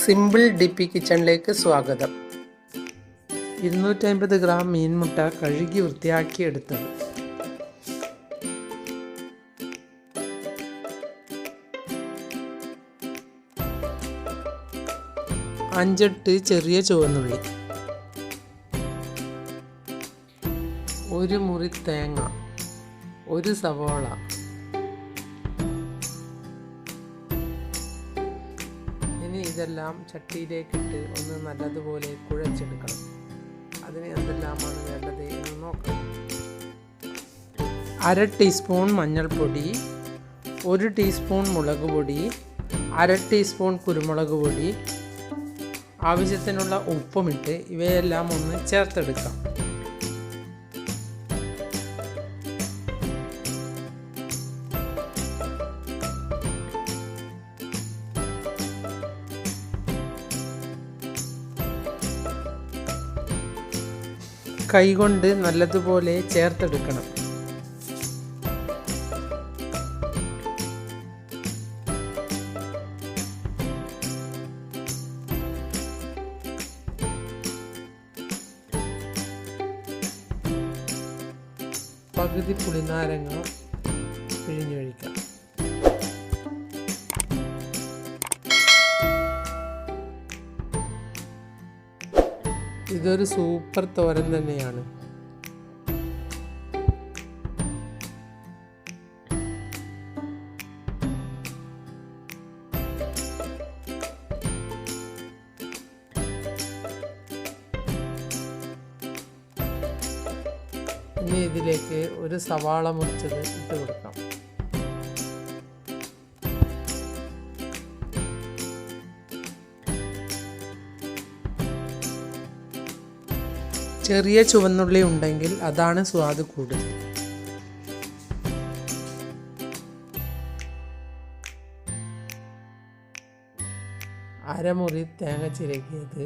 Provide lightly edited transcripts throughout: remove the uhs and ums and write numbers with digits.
Simple ഡിപ്പി കിച്ചണിലേക്ക് സ്വാഗതം. 250 gram മീൻമുട്ട കഴുകി വൃത്തിയാക്കിയെടുത്തത്. അഞ്ചെട്ട് ചെറിയ ചുവന്നുള്ളി, ഒരു മുറി തേങ്ങ, ഒരു സവാള, ഇനി ഇതെല്ലാം ചട്ടിയിലേക്കിട്ട് ഒന്ന് നല്ലതുപോലെ കുഴച്ചെടുക്കണം. അതിന് എന്തെല്ലാമാണ് വേണ്ടത് എന്ന് നോക്കാം. 1/2 ടീസ്പൂൺ മഞ്ഞൾപ്പൊടി, 1 ടീസ്പൂൺ മുളക് പൊടി, 1/2 ടീസ്പൂൺ കുരുമുളക് പൊടി, ആവശ്യത്തിനുള്ള ഉപ്പുമിട്ട് ഇവയെല്ലാം ഒന്ന് ചേർത്തെടുക്കാം. കൈകൊണ്ട് നല്ലതുപോലെ ചേർത്തെടുക്കണം. പകുതി പുളിനാരങ്ങ പിഴിഞ്ഞൊഴിക്കാം. ഇതൊരു സൂപ്പർ തോരൻ തന്നെയാണ്. ഇനി ഇതിലേക്ക് ഒരു സവാള മുറിച്ചത് ഇട്ട് കൊടുക്കാം. ചെറിയ ചുവന്നുള്ളി ഉണ്ടെങ്കിൽ അതാണ് സ്വാദ് കൂടുതൽ. അരമുറി തേങ്ങ ചിരകിയത്,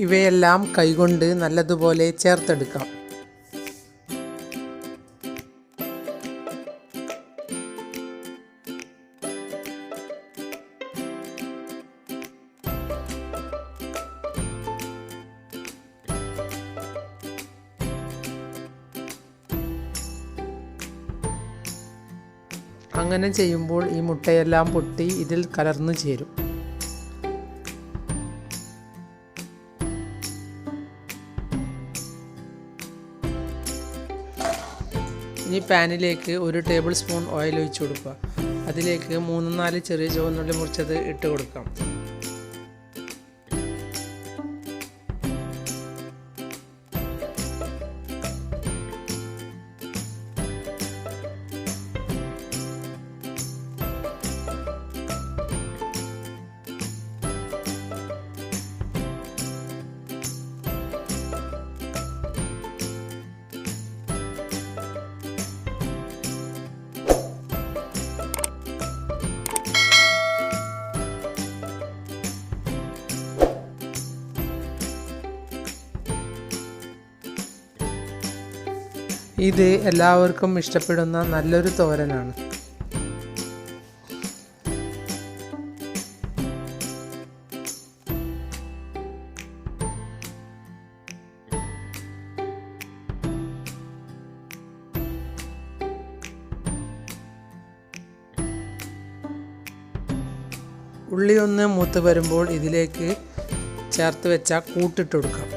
ഇവയെല്ലാം കൈകൊണ്ട് നല്ലതുപോലെ ചേർത്തെടുക്കാം. അങ്ങനെ ചെയ്യുമ്പോൾ ഈ മുട്ടയെല്ലാം പൊട്ടി ഇതിൽ കലർന്നു ചേരും. ഇനി പാനിലേക്ക് 1 ടേബിൾ സ്പൂൺ ഓയിൽ ഒഴിച്ചു കൊടുക്കുക. അതിലേക്ക് 3-4 ചെറിയ ചുവന്നുള്ളി മുറിച്ചത് ഇട്ട് കൊടുക്കാം. ഇത് എല്ലാവർക്കും ഇഷ്ടപ്പെടുന്ന നല്ലൊരു തോരനാണ്. ഉള്ളി ഒന്ന് മൂത്ത് വരുമ്പോൾ ഇതിലേക്ക് ചേർത്ത് വെച്ച കൂട്ടിട്ട് കൊടുക്കാം.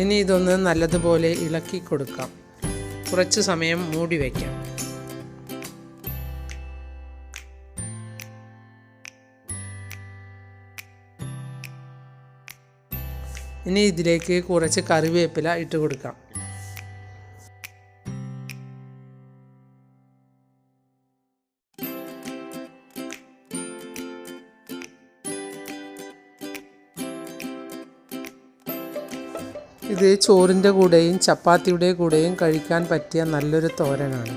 ഇനി ഇതൊന്ന് നല്ലതുപോലെ ഇളക്കി കൊടുക്കാം. കുറച്ച് സമയം മൂടി വയ്ക്കാം. ഇനി ഇതിലേക്ക് കുറച്ച് കറിവേപ്പില ഇട്ട് കൊടുക്കാം. ഇത് ചോറിൻ്റെ കൂടെയും ചപ്പാത്തിയുടെ കൂടെയും കഴിക്കാൻ പറ്റിയ നല്ലൊരു തോരനാണ്.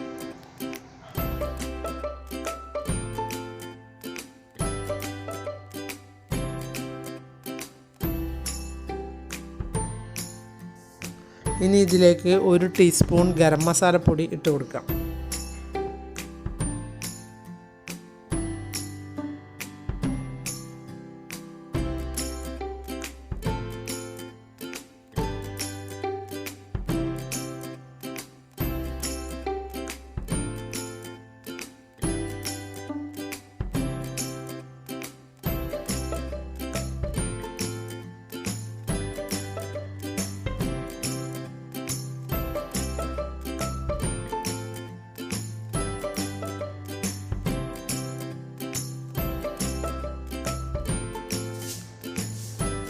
ഇനി ഇതിലേക്ക് 1 ടീസ്പൂൺ ഗരം മസാലപ്പൊടി ഇട്ട് കൊടുക്കാം.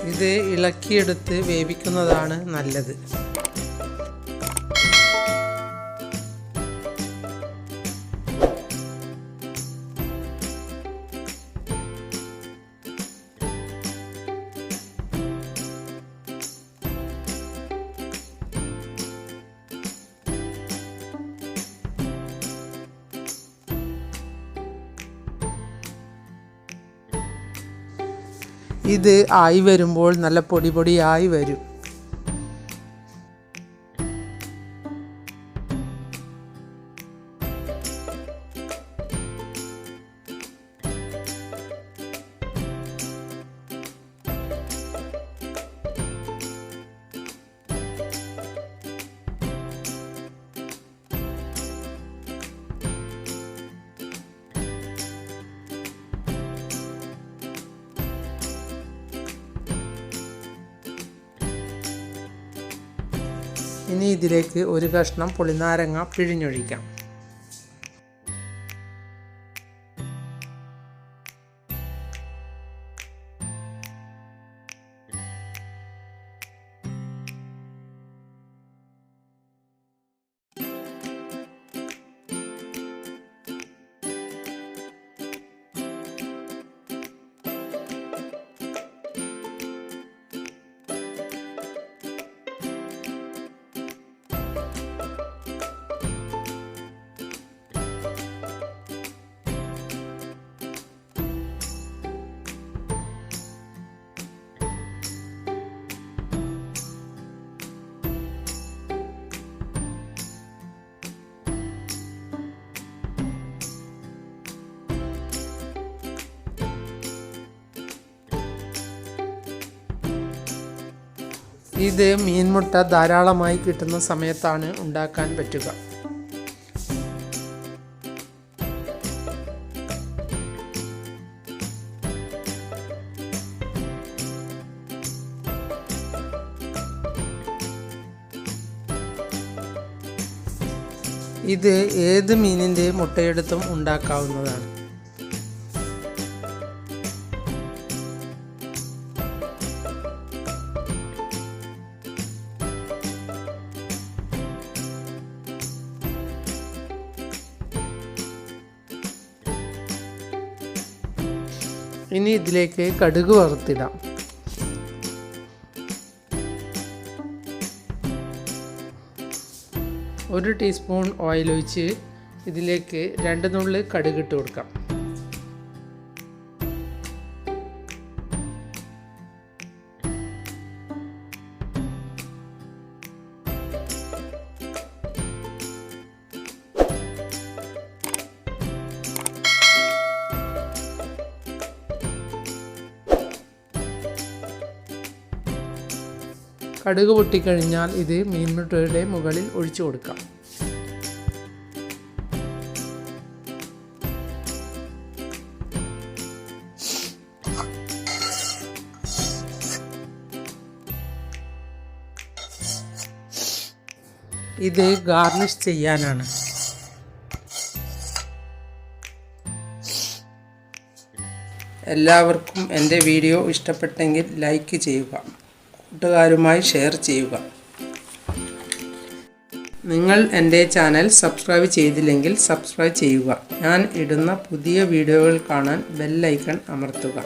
ഇത് ഇളക്കിയെടുത്ത് വേവിക്കുന്നതാണ് നല്ലത്. ഇത് ആയി വരുമ്പോൾ നല്ല പൊടി പൊടിയായി വരും. ഇനി ഇതിലേക്ക് 1 കഷ്ണം പുളിനാരങ്ങ പിഴിഞ്ഞൊഴിക്കാം. ഇത് മീൻമുട്ട ധാരാളമായി കിട്ടുന്ന സമയത്താണ് ഉണ്ടാക്കാൻ പറ്റുക. ഇത് ഏത് മീനിൻ്റെ മുട്ടയെടുത്തും ഉണ്ടാക്കാവുന്നതാണ്. ഇനി ഇതിലേക്ക് കടുക് വറുത്തിടാം. ഒരു ടീസ്പൂൺ ഓയിൽ ഒഴിച്ച് ഇതിലേക്ക് 2 നുള്ളി കടുക് ഇട്ട് കൊടുക്കാം. കടുക് പൊട്ടിക്കഴിഞ്ഞാൽ ഇത് മീൻമുട്ടയുടെ മുകളിൽ ഒഴിച്ചു കൊടുക്കാം. ഇത് ഗാർണിഷ് ചെയ്യാനാണ്. എല്ലാവർക്കും എൻ്റെ വീഡിയോ ഇഷ്ടപ്പെട്ടെങ്കിൽ ലൈക്ക് ചെയ്യുക, കൂട്ടുകാരുമായി ഷെയർ ചെയ്യുക. നിങ്ങൾ എൻ്റെ ചാനൽ സബ്സ്ക്രൈബ് ചെയ്തില്ലെങ്കിൽ സബ്സ്ക്രൈബ് ചെയ്യുക. ഞാൻ ഇടുന്ന പുതിയ വീഡിയോകൾ കാണാൻ ബെൽ ഐക്കൺ അമർത്തുക.